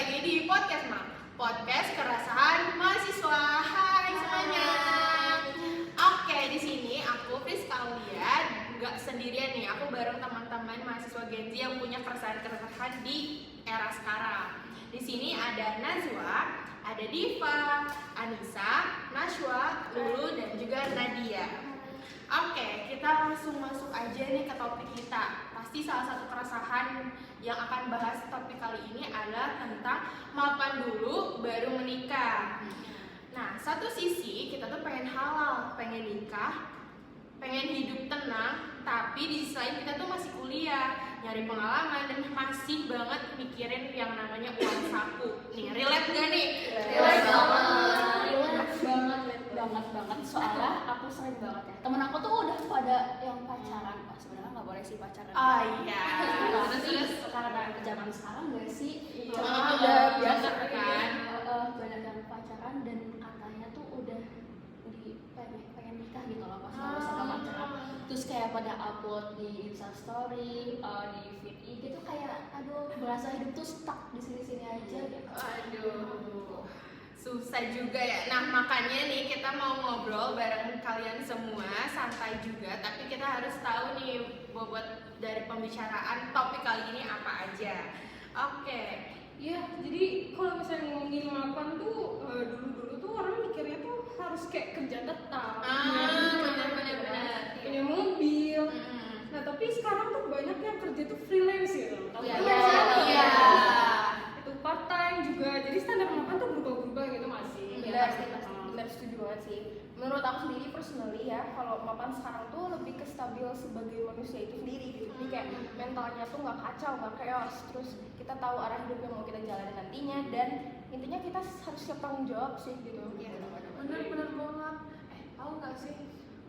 lagi di podcast podcast keresahan mahasiswa. Hai semuanya. Oke, di sini aku Priska Aulia, nggak sendirian nih. Aku bareng teman-teman mahasiswa Gen Z yang punya keresahan-keresahan di era sekarang. Di sini ada Najwa, ada Diva, Anissa, Nashwa, Lulu, dan juga Nadia. Oke, kita langsung masuk aja nih ke topik kita. Pasti salah satu keresahan yang akan bahas topik kali ini adalah tentang mapan dulu baru menikah. Nah, satu sisi kita tuh pengen halal, pengen nikah, pengen hidup tenang, tapi di sisi lain kita tuh masih kuliah, nyari pengalaman, dan masih banget mikirin yang namanya uang saku. Nih, relate gak nih? Relate banget. Soalnya aku sering banget ya. Temen aku tuh udah pada yang pacaran. Sebenarnya nggak boleh sih pacaran. Oh iya. Terus karena zaman sekarang nggak sih? Udah biasa kan? Banyak yang pacaran dan katanya tuh udah pengen nikah gitu loh pas sama pacaran. Terus kayak pada upload di Instastory, di feed IG tuh kayak aduh berasa hidup tuh stuck di sini-sini aja gitu. Aduh, susah juga ya. Nah, makanya nih kita mau ngobrol bareng kalian semua, santai juga, tapi kita harus tahu nih bobot dari pembicaraan topik kali ini apa aja. Oke. Iya, jadi kalau misalnya ngomongin mapan tuh dulu-dulu tuh orang mikirnya tuh harus kayak kerja tetap, Benar. punya mobil. Nah, tapi sekarang tuh banyak yang kerja tuh freelance gitu. Iya. Itu part time juga. Jadi standar mapan tuh berubah-berubah gitu masih. Benar setuju banget sih. Menurut aku sendiri personally ya, kalau mapan sekarang tuh lebih ke stabil sebagai manusia itu sendiri gitu. Jadi kayak mentalnya tuh nggak kacau, nggak chaos. Terus kita tahu arah hidup yang mau kita jalani nantinya, dan intinya kita harus siap tanggung jawab sih gitu. Bener banget. Tahu nggak sih?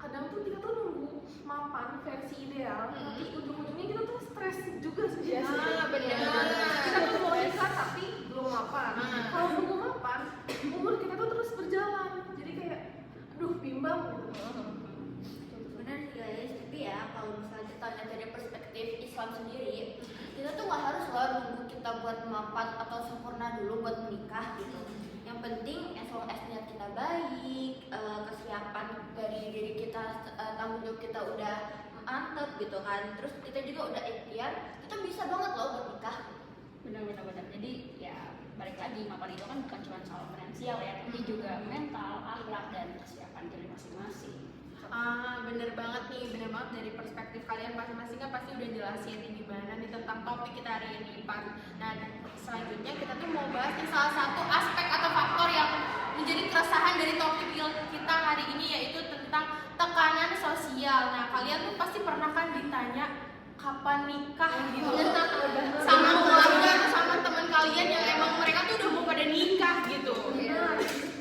Kadang tuh kita tuh nunggu mapan versi ideal, tapi ujung-ujungnya kita tuh stres juga sebenarnya. Benar. Kita tuh mau nikah tapi belum mapan. Kalau nunggu mapan, umur kita tuh terus berjalan. Jadi kayak, aduh bimbang gitu. Benar sih guys, tapi ya kalau misalnya kita lihat dari perspektif Islam sendiri, kita tuh nggak harus loh nunggu kita buat mapan atau sempurna dulu buat menikah gitu. Yang penting as long as niat kita baik, kesiapan dari diri kita, tanggung jawab kita udah mantep gitu kan. Terus kita juga udah ikhtiar, kita bisa banget loh buat nikah. Benar. Jadi ya balik lagi, mapan itu kan bukan cuma soal finansial ya, tapi juga mental, akhlak, dan kesiapan diri masing-masing. Bener banget dari perspektif kalian masing-masing kan pasti udah jelasin nih gimana nih tentang topik kita hari ini, Pak. Nah, selanjutnya kita tuh mau bahas nih salah satu aspek atau faktor yang menjadi keresahan dari topik kita hari ini, yaitu tentang tekanan sosial. Nah, kalian tuh pasti pernah kan ditanya kapan nikah gitu sama keluarga atau sama teman kalian yang emang mereka tuh udah mau pada nikah gitu.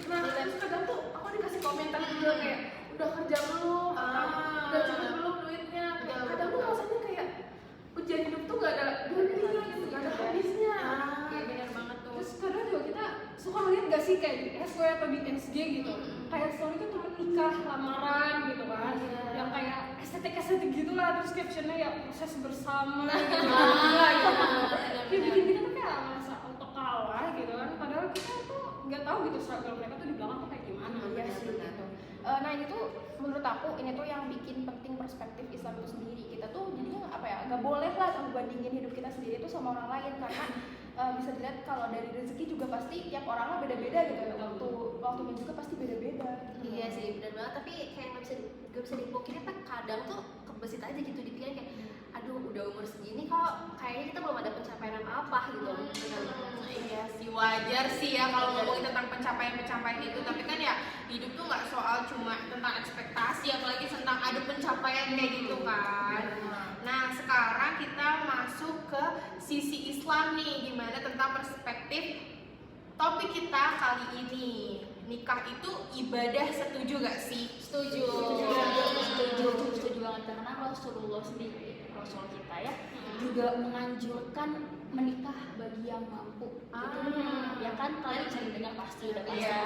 Nah, terus kadang tuh aku dikasih komentar juga kayak, udah kerja belum? Udah cukup belum duitnya? Kadang tuh rasanya kayak ujian hidup tuh gak ada berhentinya gitu, gak ada habisnya. Iya, benar banget tuh. Terus kadang juga kita suka ngeliat gak sih kayak di SW atau di SG gitu, kayak story tuh temen nikah, lamaran gitu kan, yang kayak estetik gitu lah, terus captionnya ya proses bersama gitu. Ya bikin kita tuh kayak merasa auto kalah gitu kan, padahal kita tuh nggak tahu gitu struggle mereka tuh di belakang tuh kayak gimana. Iya sih gitu. Nah ini tuh menurut aku ini tuh yang bikin penting perspektif Islam itu sendiri. Kita tuh jadinya apa ya, nggak boleh lah ngebandingin hidup kita sendiri tuh sama orang lain, karena bisa dilihat kalau dari rezeki juga pasti tiap orang mah beda-beda gitu. Waktunya juga pasti beda-beda. Iya sih, benar banget. Tapi kayak nggak bisa dipungkiri, kan kadang tuh kebesit aja gitu dipikirin kayak, aduh udah umur segini kok kayaknya kita belum ada pencapaian apa gitu. Iya sih, wajar sih ya kalau ngomongin tentang pencapaian itu, tapi kan ya hidup tuh nggak soal cuma tentang ekspektasi, apalagi tentang ada pencapaian kayak gitu kan. Nah, sekarang kita masuk ke sisi Islam nih, gimana tentang perspektif topik kita kali ini. Nikah itu ibadah, setuju gak sih? Setuju banget, karena Rasulullah sendiri, Rasul kita ya, juga menganjurkan menikah bagi yang mampu. Ya kan, kalian bisa dengar pasti udah pasti. Iya.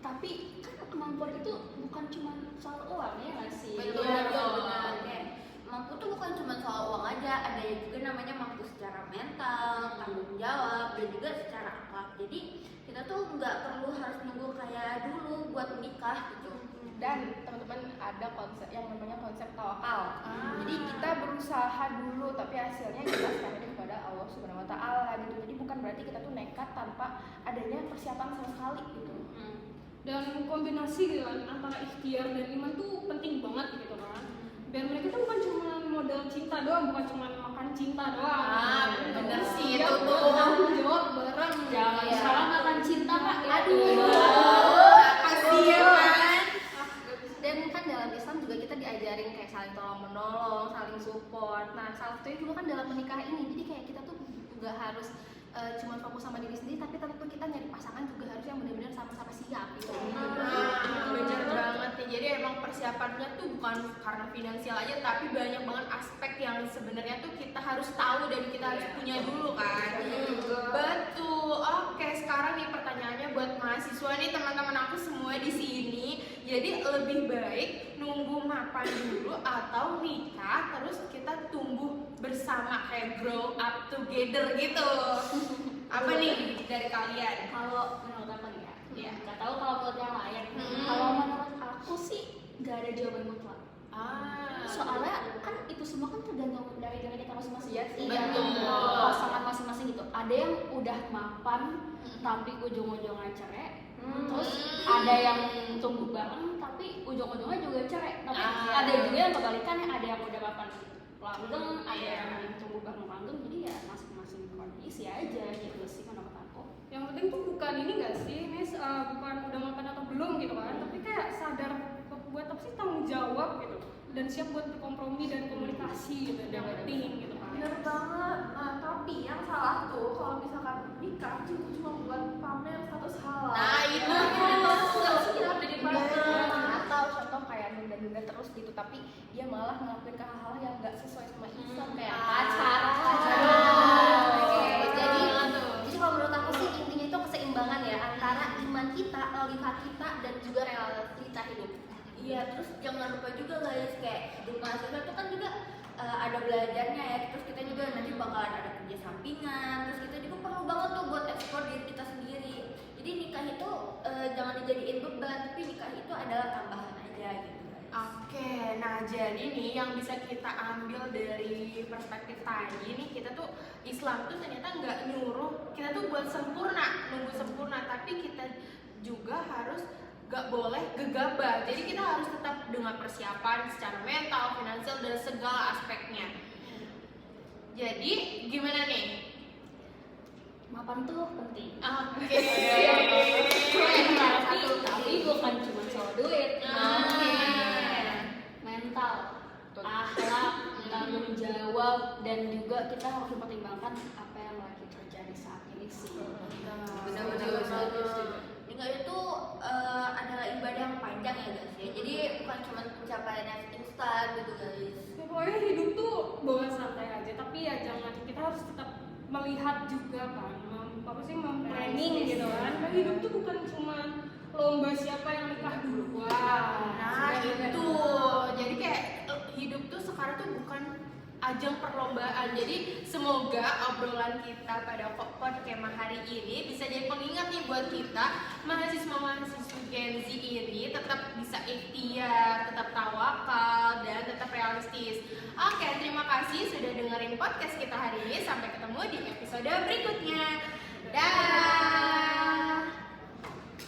Tapi kan kemampuan itu bukan cuma soal uang ya nggak sih? Benar. Mampu tuh bukan cuma soal uang aja, ada juga namanya mampu secara mental, tanggung jawab, dan juga secara akhlak. Jadi kita tuh nggak perlu harus nunggu kayak dulu buat menikah gitu. Dan teman-teman ada konsep yang namanya konsep tawakal. Jadi kita berusaha dulu tapi hasilnya kita serahkan kepada Allah Subhanahu wa taala gitu. Jadi bukan berarti kita tuh nekat tanpa adanya persiapan sama sekali gitu. Dan kombinasi gitu kan antara ikhtiar dan iman tuh penting banget gitu kan. Biar mereka tuh bukan cuma modal cinta doang, bukan cuma makan cinta doang. Bener sih Ya, itu tuh. tanggung jawab bareng. Jangan salah makan cinta Kak. Kasian kan. Dan kan dalam Islam juga kita diajarin kayak saling tolong menolong, saling support. Nah, salah satunya juga kan dalam menikah ini. Jadi kayak kita tuh juga harus cuma fokus sama diri sendiri, tapi tentu kita nyari pasangan juga harus yang benar-benar sama-sama siap gitu. Bener banget nih. Jadi emang persiapannya tuh bukan karena finansial aja, tapi banyak banget aspek yang sebenarnya tuh kita harus tahu dan kita harus punya dulu kan. Betul. Oke, sekarang nih pertanyaannya buat mahasiswa nih, teman-teman aku semua di sini. Jadi lebih baik nunggu mapan dulu atau nikah terus kita tumbuh bersama kayak grow up together gitu. Apa nih dari kalian? Kalau menurut aku nih ya, Iya. nggak tahu kalau menurut yang lain. Kalau menurut aku sih nggak ada jawaban mutlak. Soalnya kan itu semua kan tergantung dari kita masing-masing. Iya, betul. Pasangan masing-masing gitu. Ada yang udah mapan tapi ujung-ujungnya cerai. Terus ada yang tumbuh bareng tapi ujung-ujungnya juga cerai. Tapi ada juga yang kebalikannya, ada yang udah mapan langgeng, ada yang tumbuh bareng langgeng. Jadi ya masing-masing kondisi aja gitu sih menurut aku. Yang penting tuh bukan ini nggak sih, Miss, bukan udah makan atau belum gitu kan, tapi kayak sadar buat apa sih tanggung jawab gitu, dan siap buat berkompromi dan komunikasi gitu, yang penting gitu kan. Bener banget. Nah, tapi yang salah tuh kalau misalkan nikah cuma buat pamer status halal. Nah, itu. Nggak siap jadi pamer. Atau contoh kayak nunda-nunda terus gitu, tapi dia malah ngelakuin ke hal-hal yang nggak sesuai sama Islam kayak pacaran. Jadi kalau menurut aku sih intinya itu keseimbangan ya antara iman kita, logika kita, dan juga realita hidup. Iya, terus jangan lupa juga guys, kayak di mahasiswa itu kan juga ada belajarnya ya, terus kita juga nanti bakalan ada kerja sampingan, terus kita juga perlu banget tuh buat ekspor diri kita sendiri. Jadi nikah itu jangan dijadiin beban, tapi nikah itu adalah tambahan aja gitu guys. Oke, nah jadi nih yang bisa kita ambil dari perspektif tadi nih, kita tuh Islam tuh ternyata nggak nyuruh kita tuh buat sempurna, nunggu sempurna, tapi kita juga harus gak boleh gegabah. Jadi kita harus tetap dengan persiapan secara mental, finansial, dan segala aspeknya. Jadi gimana nih? Mapan tuh penting. Oke. Tapi bukan cuma soal duit. Mental, akhlak, tanggung jawab, dan juga kita harus mempertimbangkan apa yang lagi terjadi saat ini sih. Benar-benar. Nikah itu adalah ibadah yang panjang ya guys ya. Jadi bukan cuma pencapaian yang instan gitu guys. Ya, pokoknya hidup tuh bawa santai aja, tapi ya jangan, kita harus tetap melihat juga kan, planning gitu kan. Nah, hidup tuh bukan cuma lomba siapa yang nikah duluan. Nah itu, jadi kayak hidup tuh sekarang tuh bukan ajang perlombaan. Jadi semoga obrolan kita pada podcast hari ini bisa jadi pengingat nih buat kita mahasiswa-mahasiswa Gen Z ini tetap bisa ikhtiar, tetap tawakal, dan tetap realistis. Oke, terima kasih sudah dengerin podcast kita hari ini. Sampai ketemu di episode berikutnya.